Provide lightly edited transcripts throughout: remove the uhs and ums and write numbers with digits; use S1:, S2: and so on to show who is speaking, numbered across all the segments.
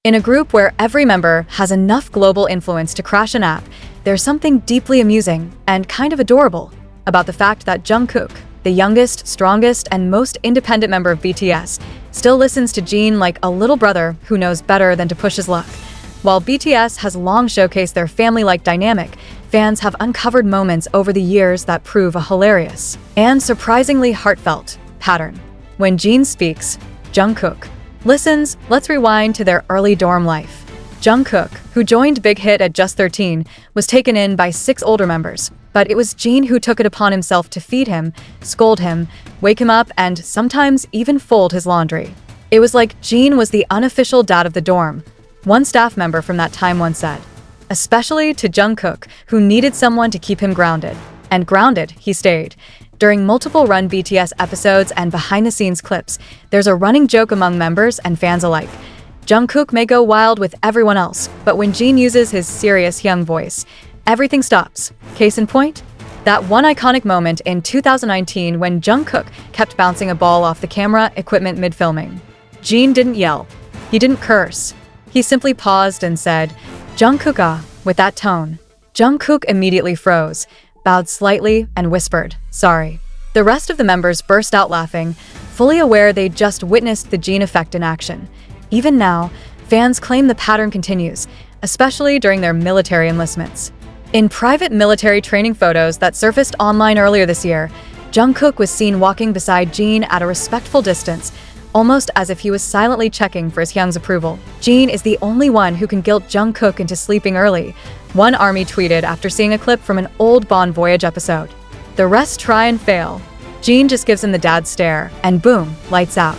S1: In a group where every member has enough global influence to crash an app, there's something deeply amusing and kind of adorable about the fact that Jungkook, the youngest, strongest, and most independent member of BTS, still listens to Jin like a little brother who knows better than to push his luck. While BTS has long showcased their family-like dynamic, fans have uncovered moments over the years that prove a hilarious and surprisingly heartfelt pattern. When Jin speaks, Jungkook listens. Let's rewind to their early dorm life. Jungkook, who joined Big Hit at just 13, was taken in by 6 older members, but it was Jin who took it upon himself to feed him, scold him, wake him up, and sometimes even fold his laundry. It was like Jin was the unofficial dad of the dorm. One staff member from that time once said, especially to Jungkook, who needed someone to keep him grounded. And grounded, he stayed. During multiple Run BTS episodes and behind-the-scenes clips, there's a running joke among members and fans alike. Jungkook may go wild with everyone else, but when Jin uses his serious young voice, everything stops. Case in point? That one iconic moment in 2019 when Jungkook kept bouncing a ball off the camera equipment mid-filming. Jin didn't yell. He didn't curse. He simply paused and said, "Jungkook ah," with that tone. Jungkook immediately froze, bowed slightly, and whispered, "Sorry." The rest of the members burst out laughing, fully aware they'd just witnessed the Jin effect in action. Even now, fans claim the pattern continues, especially during their military enlistments. In private military training photos that surfaced online earlier this year, Jungkook was seen walking beside Jin at a respectful distance, almost as if he was silently checking for his Hyung's approval. Jin is the only one who can guilt Jungkook into sleeping early, one ARMY tweeted after seeing a clip from an old Bon Voyage episode. The rest try and fail. Jin just gives him the dad stare, and boom, lights out.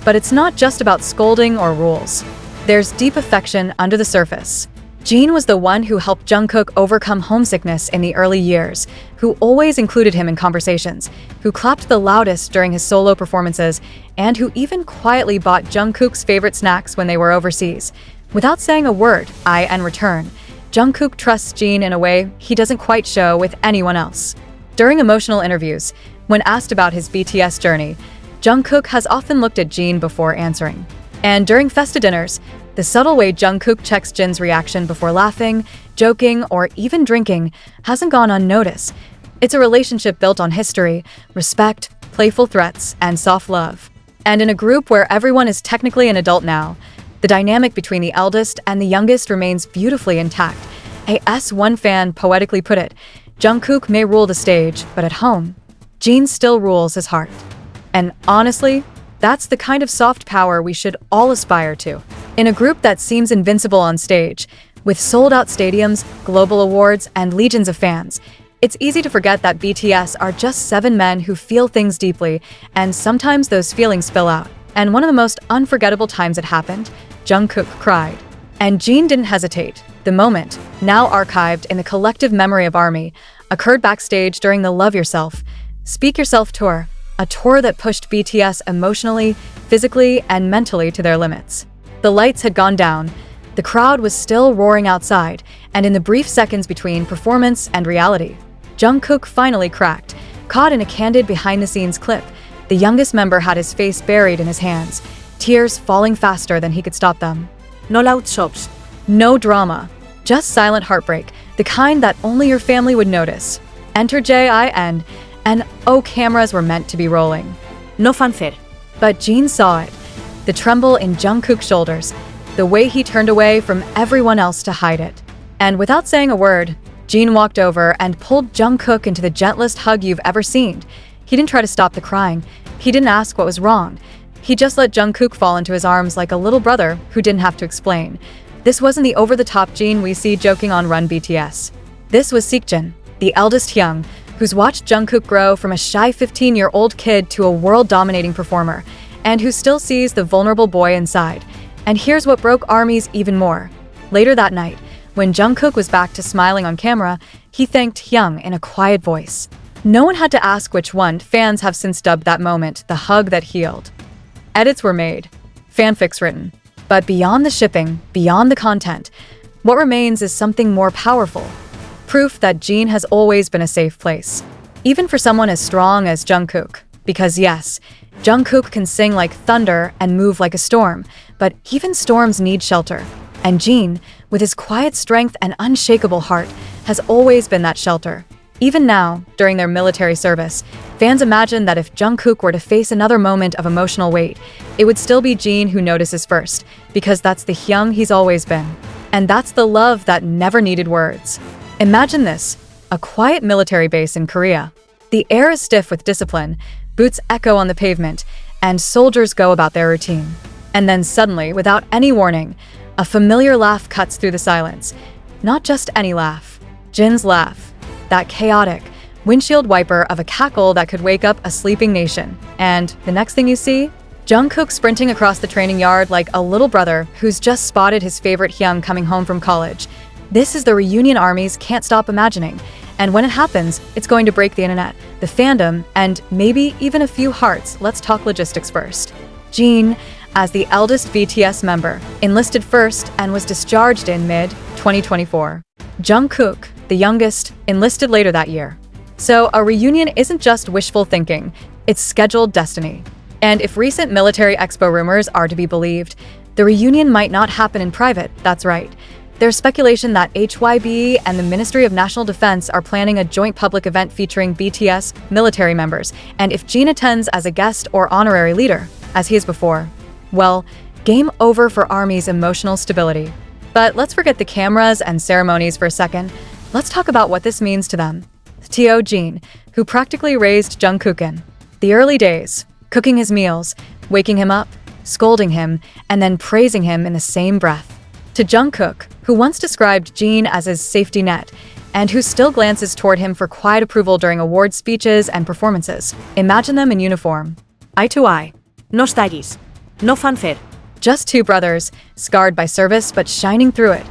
S1: But it's not just about scolding or rules. There's deep affection under the surface. Jin was the one who helped Jungkook overcome homesickness in the early years, who always included him in conversations, who clapped the loudest during his solo performances, and who even quietly bought Jungkook's favorite snacks when they were overseas. Without saying a word, in return, Jungkook trusts Jin in a way he doesn't quite show with anyone else. During emotional interviews, when asked about his BTS journey, Jungkook has often looked at Jin before answering. And during Festa dinners, the subtle way Jungkook checks Jin's reaction before laughing, joking, or even drinking hasn't gone unnoticed. It's a relationship built on history, respect, playful threats, and soft love. And in a group where everyone is technically an adult now, the dynamic between the eldest and the youngest remains beautifully intact. As one fan poetically put it, Jungkook may rule the stage, but at home, Jin still rules his heart. And honestly, that's the kind of soft power we should all aspire to. In a group that seems invincible on stage, with sold-out stadiums, global awards, and legions of fans, it's easy to forget that BTS are just 7 men who feel things deeply, and sometimes those feelings spill out. And one of the most unforgettable times it happened, Jungkook cried. And Jin didn't hesitate. The moment, now archived in the collective memory of ARMY, occurred backstage during the Love Yourself, Speak Yourself tour, a tour that pushed BTS emotionally, physically, and mentally to their limits. The lights had gone down, the crowd was still roaring outside, and in the brief seconds between performance and reality, Jungkook finally cracked. Caught in a candid behind-the-scenes clip, the youngest member had his face buried in his hands, tears falling faster than he could stop them.
S2: No loud sobs.
S1: No drama, just silent heartbreak, the kind that only your family would notice. Enter Jin, and oh, cameras were meant to be rolling.
S2: No fanfare.
S1: But Jin saw it. The tremble in Jungkook's shoulders, the way he turned away from everyone else to hide it. And without saying a word, Jin walked over and pulled Jungkook into the gentlest hug you've ever seen. He didn't try to stop the crying. He didn't ask what was wrong. He just let Jungkook fall into his arms like a little brother who didn't have to explain. This wasn't the over-the-top Jin we see joking on Run BTS. This was Seokjin, the eldest Hyung, who's watched Jungkook grow from a shy 15-year-old kid to a world-dominating performer, and who still sees the vulnerable boy inside. And here's what broke ARMYs even more. Later that night, when Jungkook was back to smiling on camera, he thanked Hyung in a quiet voice. No one had to ask which one. Fans have since dubbed that moment the hug that healed. Edits were made, fanfics written. But beyond the shipping, beyond the content, what remains is something more powerful. Proof that Jin has always been a safe place. Even for someone as strong as Jungkook. Because yes, Jungkook can sing like thunder and move like a storm, but even storms need shelter. And Jin, with his quiet strength and unshakable heart, has always been that shelter. Even now, during their military service, fans imagine that if Jungkook were to face another moment of emotional weight, it would still be Jin who notices first, because that's the Hyung he's always been. And that's the love that never needed words. Imagine this, a quiet military base in Korea. The air is stiff with discipline, boots echo on the pavement, and soldiers go about their routine. And then suddenly, without any warning, a familiar laugh cuts through the silence. Not just any laugh. Jin's laugh. That chaotic windshield wiper of a cackle that could wake up a sleeping nation. And the next thing you see? Jungkook sprinting across the training yard like a little brother who's just spotted his favorite Hyung coming home from college. This is the reunion armies can't stop imagining. And when it happens, it's going to break the internet, the fandom, and maybe even a few hearts. Let's talk logistics first. Jin, as the eldest BTS member, enlisted first and was discharged in mid-2024. Jungkook, the youngest, enlisted later that year. So a reunion isn't just wishful thinking, it's scheduled destiny. And if recent military expo rumors are to be believed, the reunion might not happen in private, that's right. There's speculation that HYB and the Ministry of National Defense are planning a joint public event featuring BTS military members, and if Jin attends as a guest or honorary leader, as he is before, well, game over for ARMY's emotional stability. But let's forget the cameras and ceremonies for a second. Let's talk about what this means to them. Seokjin, who practically raised Jungkook in the early days, cooking his meals, waking him up, scolding him, and then praising him in the same breath. To Jungkook, who once described Jin as his safety net, and who still glances toward him for quiet approval during award speeches and performances. Imagine them in uniform.
S2: Eye to eye. No staggies. No fanfare.
S1: Just two brothers, scarred by service but shining through it.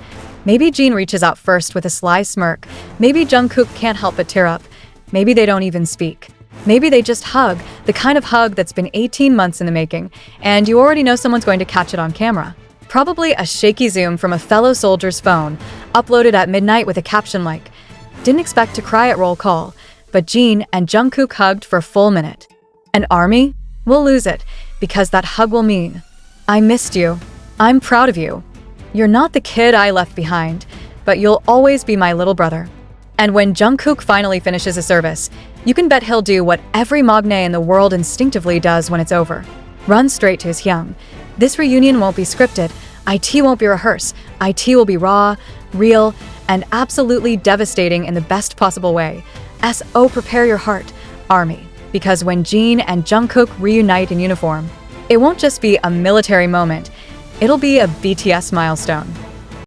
S1: Maybe Jin reaches out first with a sly smirk. Maybe Jungkook can't help but tear up. Maybe they don't even speak. Maybe they just hug, the kind of hug that's been 18 months in the making, and you already know someone's going to catch it on camera. Probably a shaky zoom from a fellow soldier's phone, uploaded at midnight with a caption like, "Didn't expect to cry at roll call, but Jin and Jungkook hugged for a full minute." And ARMY? We'll lose it, because that hug will mean, "I missed you. I'm proud of you. You're not the kid I left behind, but you'll always be my little brother." And when Jungkook finally finishes a service, you can bet he'll do what every magne in the world instinctively does when it's over. Run straight to his Hyung. This reunion won't be scripted, IT won't be rehearsed, IT will be raw, real, and absolutely devastating in the best possible way. SO prepare your heart, ARMY, because when Jin and Jungkook reunite in uniform, it won't just be a military moment, it'll be a BTS milestone.